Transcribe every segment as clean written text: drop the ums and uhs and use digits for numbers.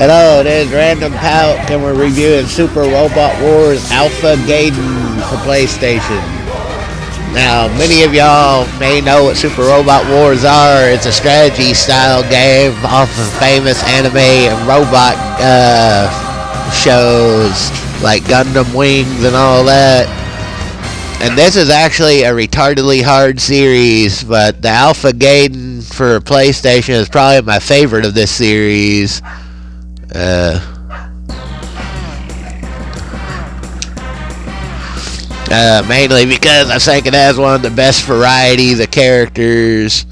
Hello, this is Random Pout, and we're reviewing Super Robot Wars Alpha Gaiden for PlayStation. Now, many of y'all may know what Super Robot Wars are. It's a strategy style game off of famous anime and robot shows like Gundam Wings and all that. And this is actually a retardedly hard series, but the Alpha Gaiden for PlayStation is probably my favorite of this series. Mainly because I think it has one of the best varieties of characters,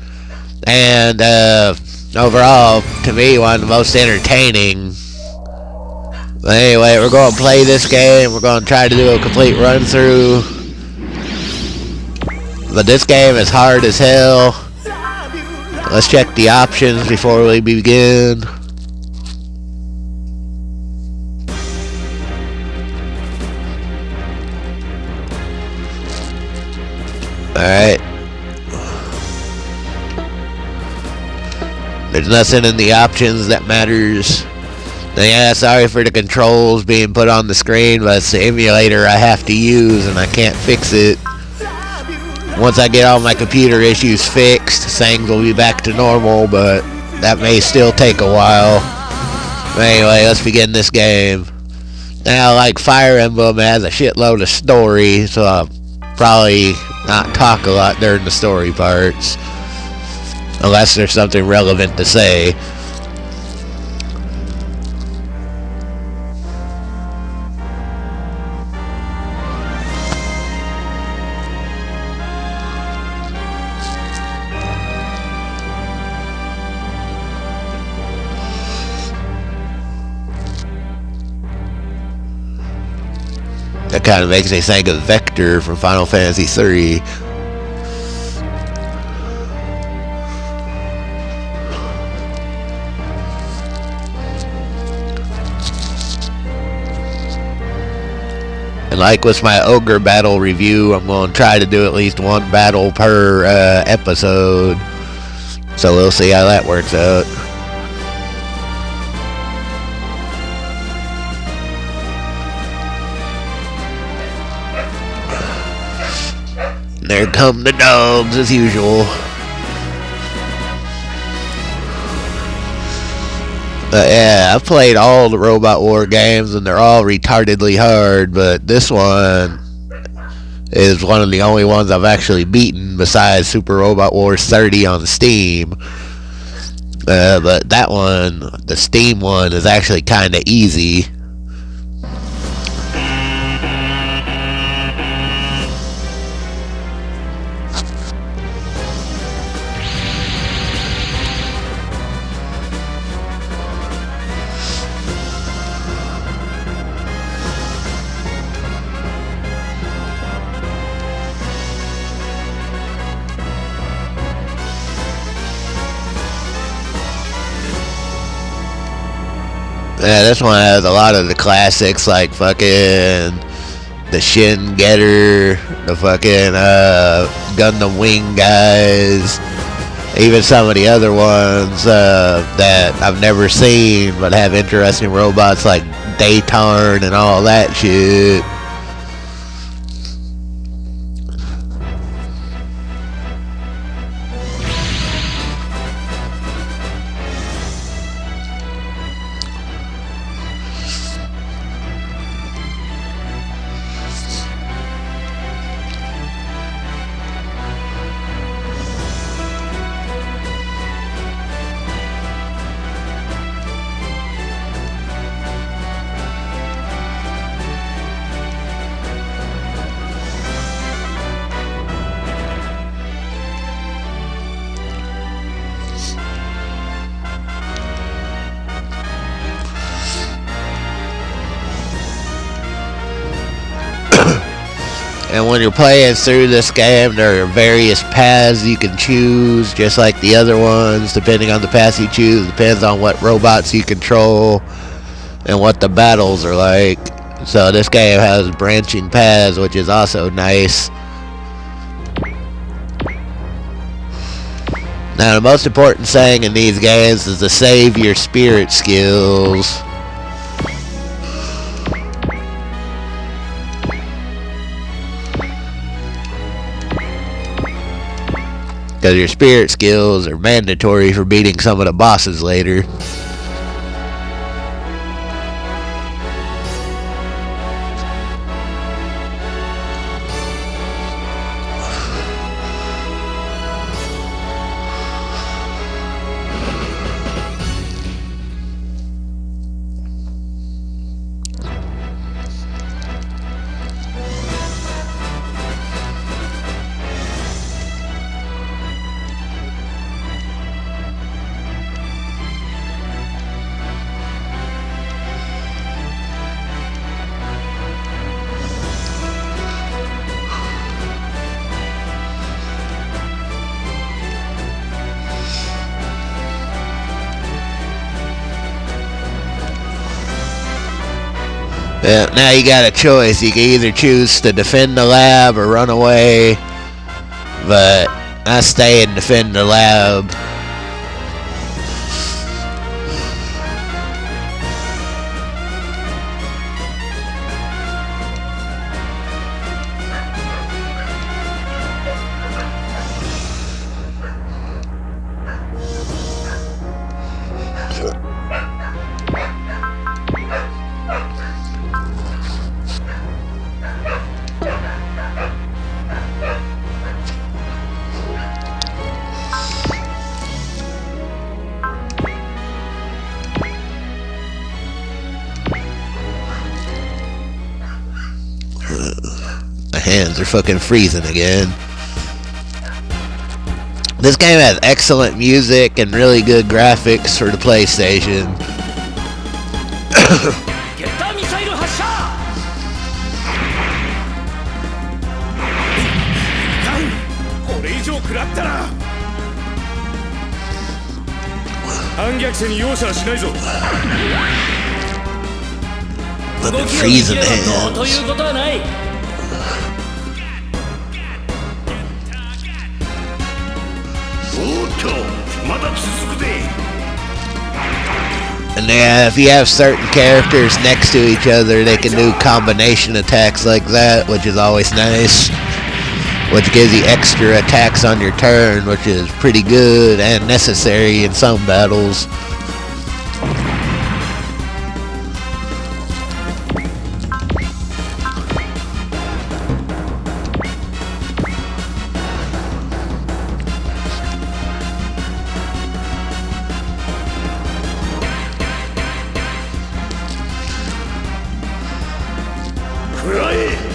and overall, to me, one of the most entertaining. But anyway, we're going to play this game. We're going to try to do a complete run through. But this game is hard as hell. Let's check the options before we begin. Alright. There's nothing in the options that matters. Now, yeah, sorry for the controls being put on the screen, but it's the emulator I have to use and I can't fix it. Once I get all my computer issues fixed, things will be back to normal, but that may still take a while. But anyway, let's begin this game. Now, like Fire Emblem, it has a shitload of story, so I'll probably not talk a lot during the story parts. Unless there's something relevant to say. That kind of makes me think of Vector from Final Fantasy III. And like with my Ogre Battle review, I'm going to try to do at least one battle per episode. So we'll see how that works out. There come the dogs as usual. Yeah, I've played all the Robot War games and they're all retardedly hard, but this one is one of the only ones I've actually beaten besides Super Robot Wars 30 on Steam. But that one, the Steam one, is actually kind of easy. Yeah, this one has a lot of the classics like fucking the Shin Getter, the fucking Gundam Wing guys, even some of the other ones that I've never seen but have interesting robots like Daytarn and all that shit. And when you're playing through this game, there are various paths you can choose, just like the other ones. Depending on the path you choose, depends on what robots you control and what the battles are like. So this game has branching paths, which is also nice. Now, the most important thing in these games is to save your spirit skills. Because your spirit skills are mandatory for beating some of the bosses later. Now you got a choice. You can either choose to defend the lab or run away. But I stay and defend the lab. My hands are fucking freezing again. This game has excellent music and really good graphics for the PlayStation. But the freezing hands. And if you have certain characters next to each other, they can do combination attacks like that, which is always nice. Which gives you extra attacks on your turn, which is pretty good and necessary in some battles.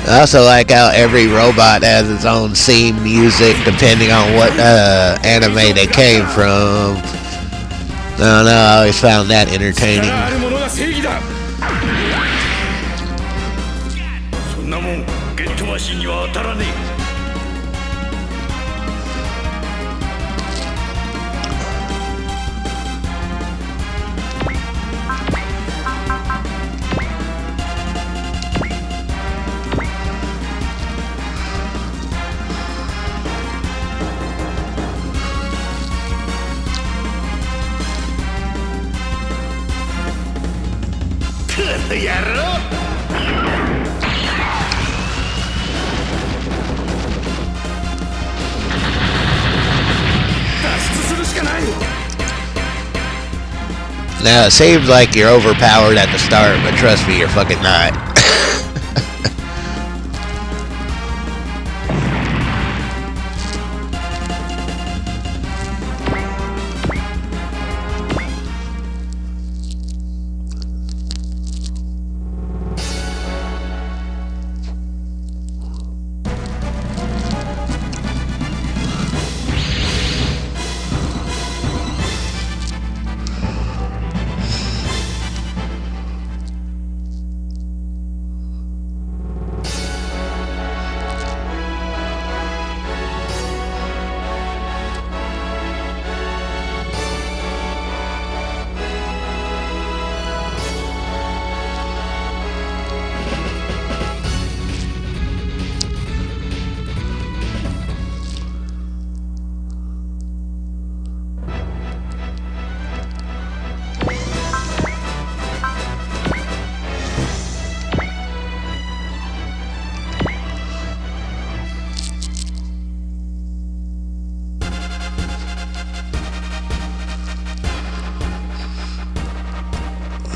I also like how every robot has its own theme music depending on what anime they came from. I don't know, I always found that entertaining. Now, it seems like you're overpowered at the start, but trust me, you're fucking not.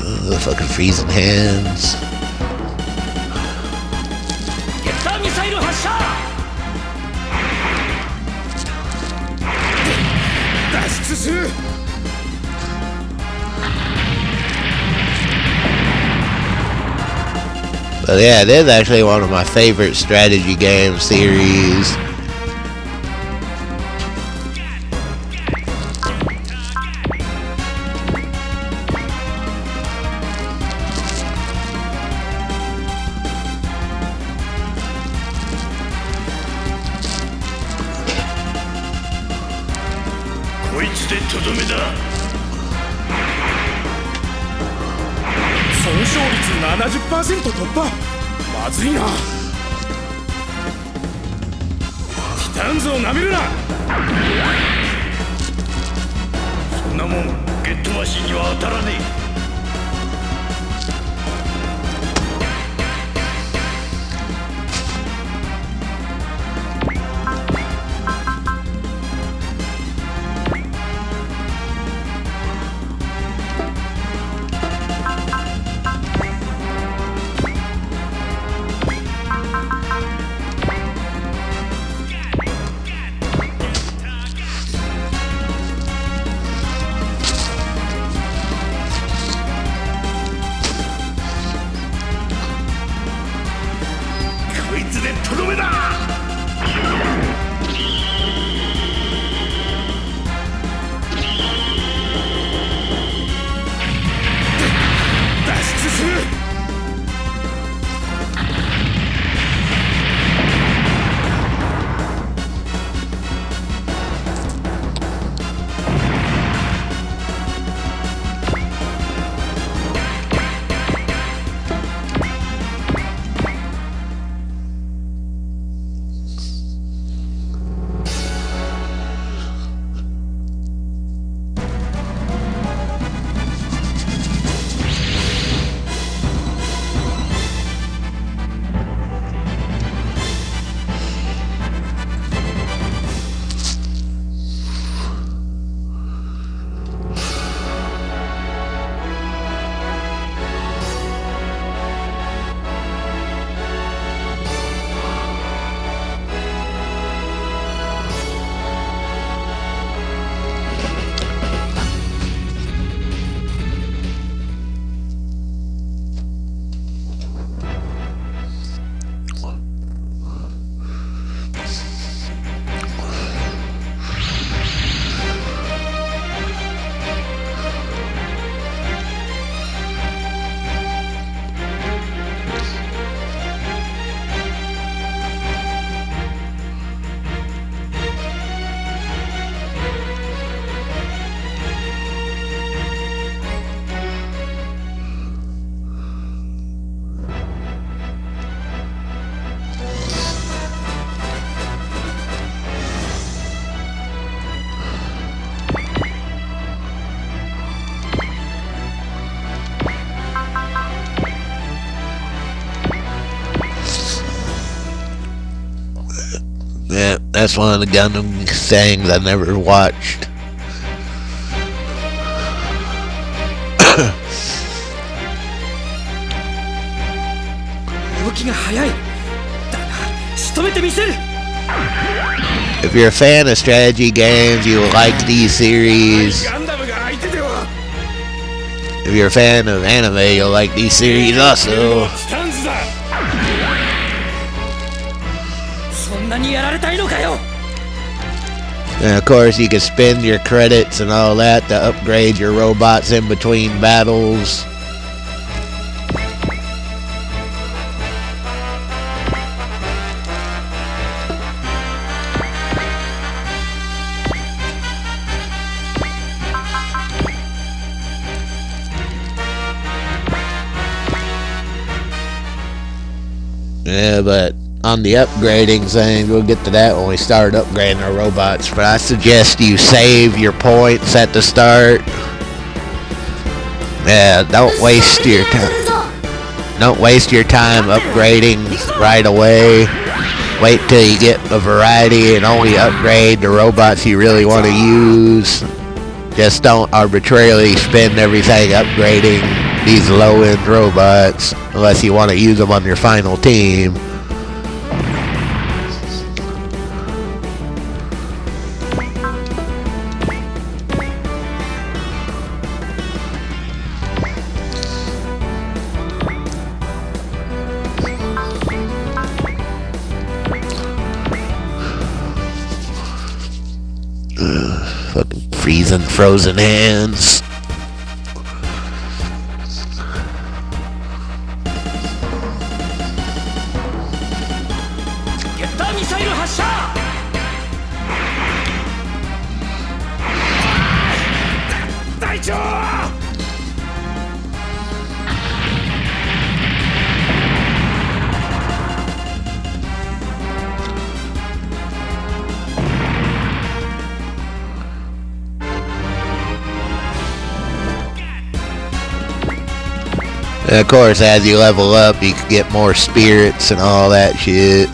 The fucking freezing hands. But yeah, it is actually one of my favorite strategy game series. Yeah, that's one of the Gundam things I never watched. If you're a fan of strategy games, you will like these series. If you're a fan of anime, you'll like these series also. And of course, you can spend your credits and all that to upgrade your robots in between battles. Yeah, but on the upgrading thing, we'll get to that when we start upgrading our robots. But I suggest you save your points at the start. Yeah, don't waste your time. Don't waste your time upgrading right away. Wait till you get a variety and only upgrade the robots you really want to use. Just don't arbitrarily spend everything upgrading. these low-end robots, unless you want to use them on your final team. Fucking freezing frozen hands. And of course, as you level up, you can get more spirits and all that shit.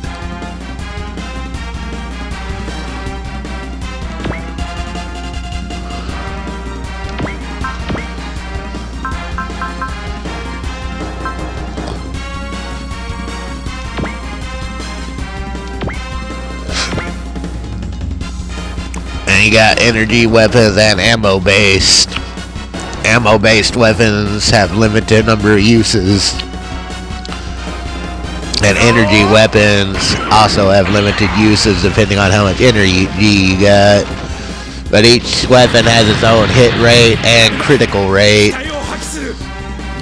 And you got energy weapons and ammo-based. Ammo-based weapons have limited number of uses, and energy weapons also have limited uses depending on how much energy you got. But each weapon has its own hit rate and critical rate.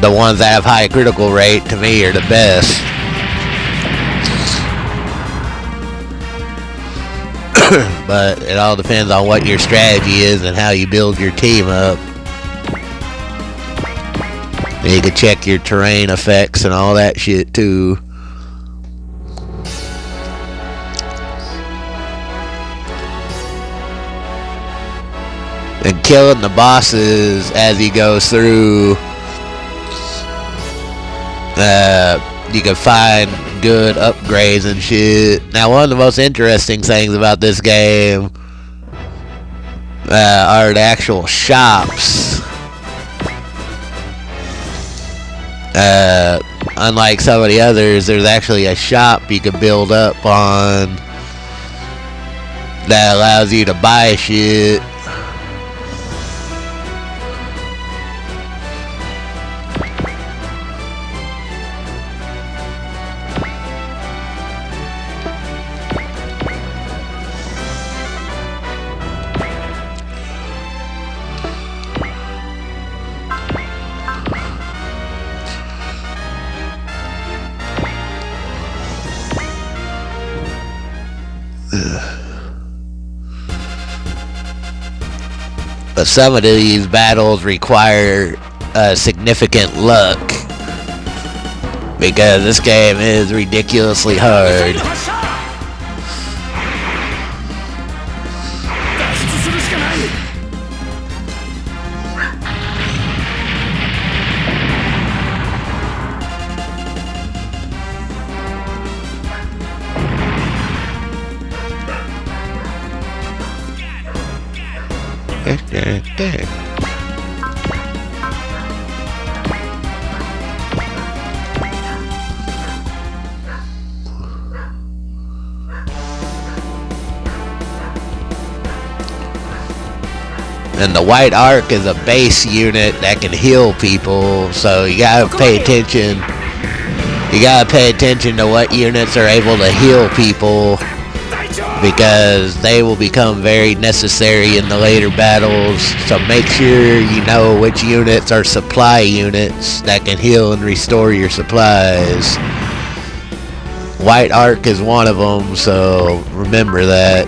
The ones that have high critical rate, to me, are the best. But it all depends on what your strategy is and how you build your team up. You can check your terrain effects and all that shit too. And killing the bosses as he goes through, you can find good upgrades and shit. Now, one of the most interesting things about this game are the actual shops. Unlike some of the others, there's actually a shop you can build up on that allows you to buy shit. But some of these battles require significant luck, because this game is ridiculously hard. And the white arc is a base unit that can heal people, so you gotta pay attention. You gotta pay attention to what units are able to heal people, because they will become very necessary in the later battles. So make sure you know which units are supply units that can heal and restore your supplies. White arc is one of them, so remember that.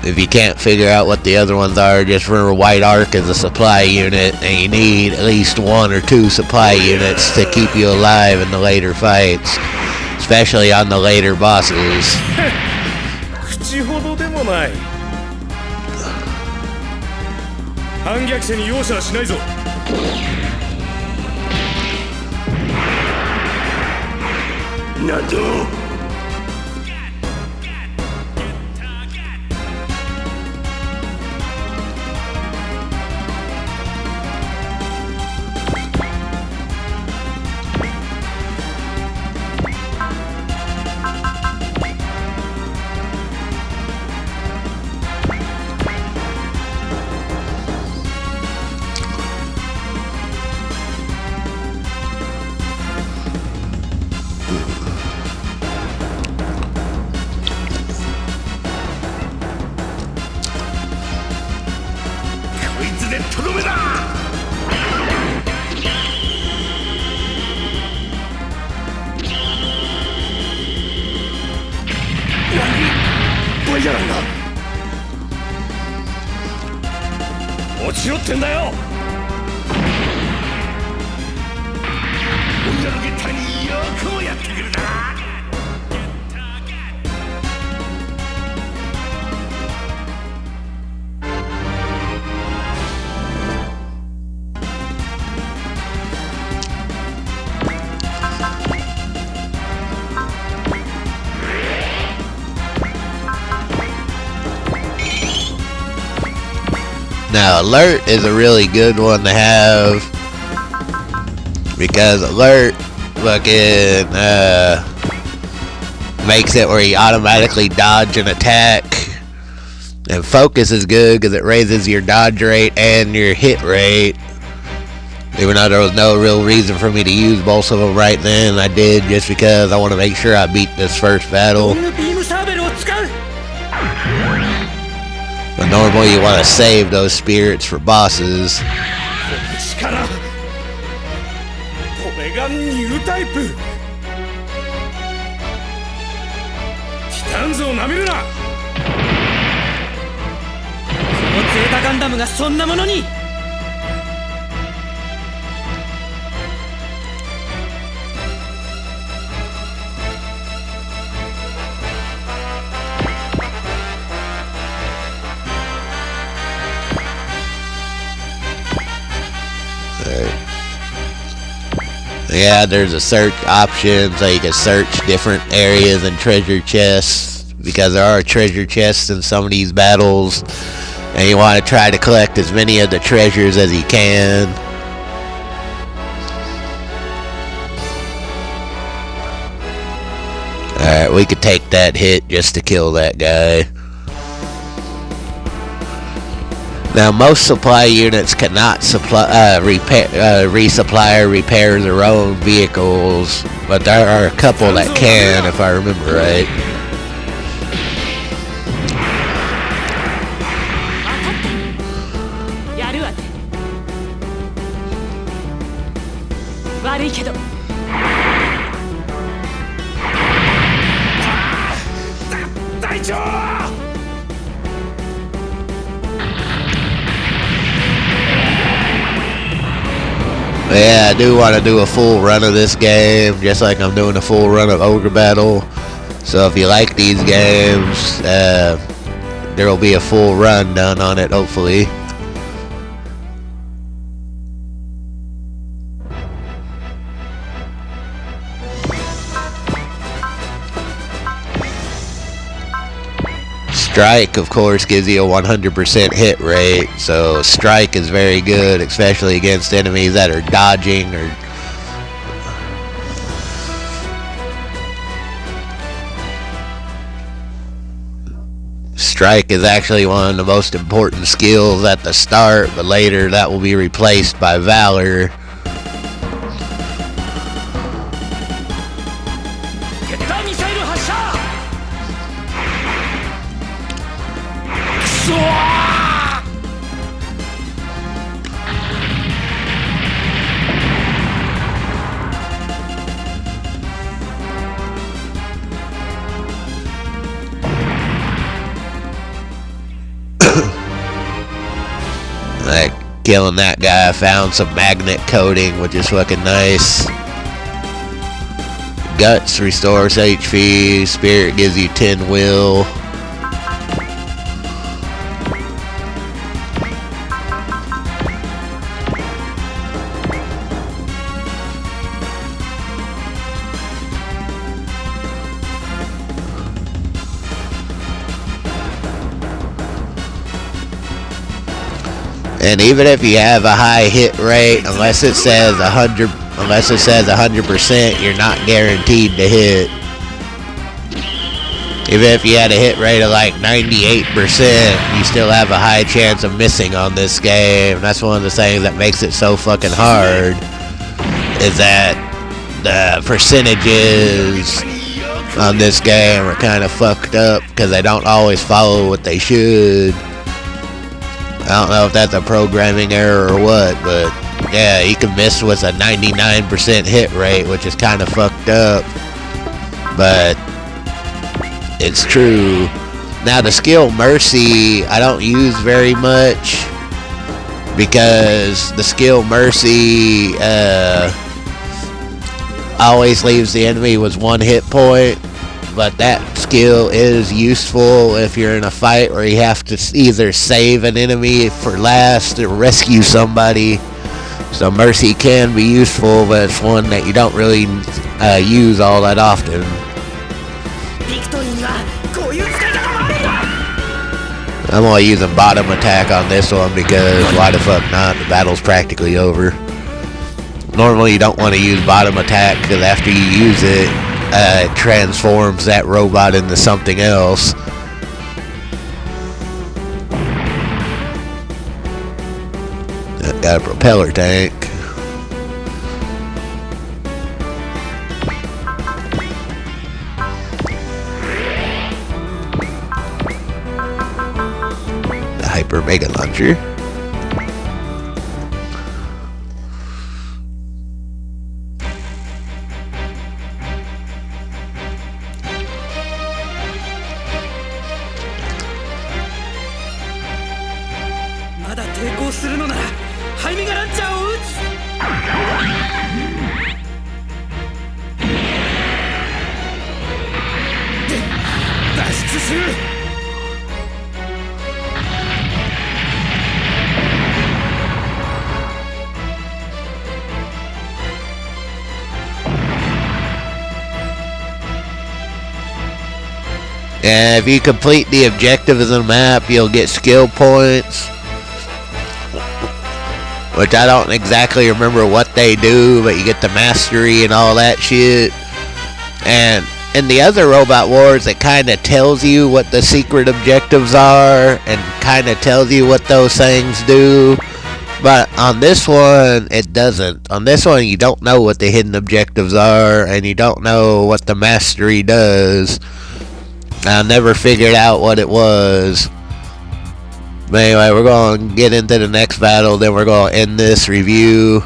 If you can't figure out what the other ones are, just remember white arc is a supply unit, and you need at least 1 or 2 supply units to keep you alive in the later fights, especially on the later bosses. 態じゃないか。落ちろってんだよ。女のゲッターによくもやってくるな。Now, alert is a really good one to have because alert fucking makes it where you automatically dodge an attack, and focus is good because it raises your dodge rate and your hit rate. Even though there was no real reason for me to use both of them right then, I did just because I want to make sure I beat this first battle. But normally you want to save those spirits for bosses. Yeah, there's a search option so you can search different areas and treasure chests, because there are treasure chests in some of these battles and you want to try to collect as many of the treasures as you can. Alright, we could take that hit just to kill that guy. Now, most supply units cannot resupply or repair their own vehicles, but there are a couple that can, if I remember right. Yeah, I do want to do a full run of this game, just like I'm doing a full run of Ogre Battle. So if you like these games, there will be a full run done on it, hopefully. Strike, of course, gives you a 100% hit rate, so strike is very good, especially against enemies that are dodging or... Strike is actually one of the most important skills at the start, but later that will be replaced by Valor. Like killing that guy, I found some magnet coating, which is fucking nice. Guts restores HP, Spirit gives you 10 will. And even if you have a high hit rate, unless it says 100%, you're not guaranteed to hit. Even if you had a hit rate of like 98%, you still have a high chance of missing on this game. That's one of the things that makes it so fucking hard, is that the percentages on this game are kind of fucked up because they don't always follow what they should. I don't know if that's a programming error or what, but yeah, you can miss with a 99% hit rate, which is kind of fucked up, but it's true. Now the skill Mercy I don't use very much, because the skill Mercy always leaves the enemy with 1 hit point. But that skill is useful if you're in a fight where you have to either save an enemy for last or rescue somebody. So Mercy can be useful, but it's one that you don't really use all that often. I'm only using bottom attack on this one because why the fuck not? The battle's practically over. Normally you don't want to use bottom attack because after you use it, it transforms that robot into something else. Got a propeller tank. The Hyper Mega Launcher. And if you complete the objectives of the map, you'll get skill points, which I don't exactly remember what they do, but you get the mastery and all that shit. And in the other Robot Wars, it kind of tells you what the secret objectives are and kind of tells you what those things do. But on this one, it doesn't. On this one, you don't know what the hidden objectives are, and you don't know what the mastery does. I never figured out what it was. But anyway, we're going to get into the next battle, then we're going to end this review.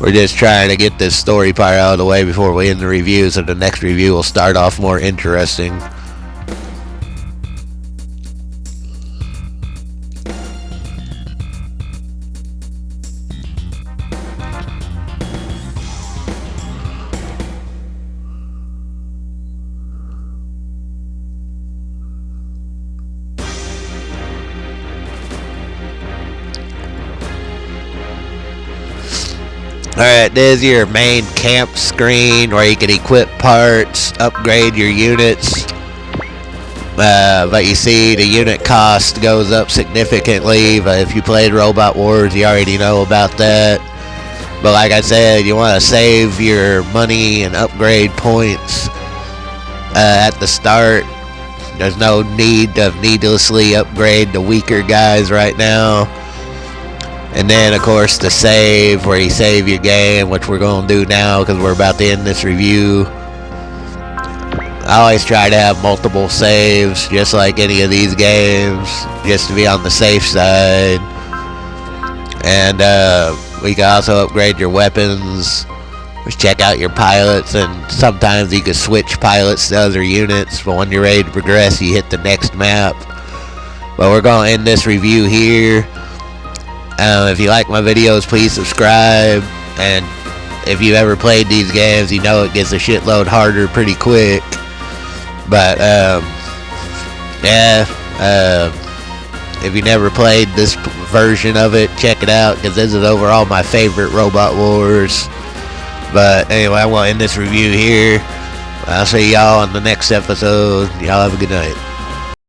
We're just trying to get this story part out of the way before we end the review, so the next review will start off more interesting. Alright, this is your main camp screen where you can equip parts, upgrade your units. But you see the unit cost goes up significantly, but if you played Robot Wars, you already know about that. But like I said, you want to save your money and upgrade points at the start. There's no need to needlessly upgrade the weaker guys right now. And then, of course, the save, where you save your game, which we're going to do now because we're about to end this review. I always try to have multiple saves, just like any of these games, just to be on the safe side. And we can also upgrade your weapons. Just check out your pilots, and sometimes you can switch pilots to other units, but when you're ready to progress, you hit the next map. But we're going to end this review here. If you like my videos, please subscribe, and if you've ever played these games, you know it gets a shitload harder pretty quick. But if you never played this version of it, check it out, because this is overall my favorite Robot Wars. But anyway, I want to end this review here. I'll see y'all on the next episode. Y'all have a good night.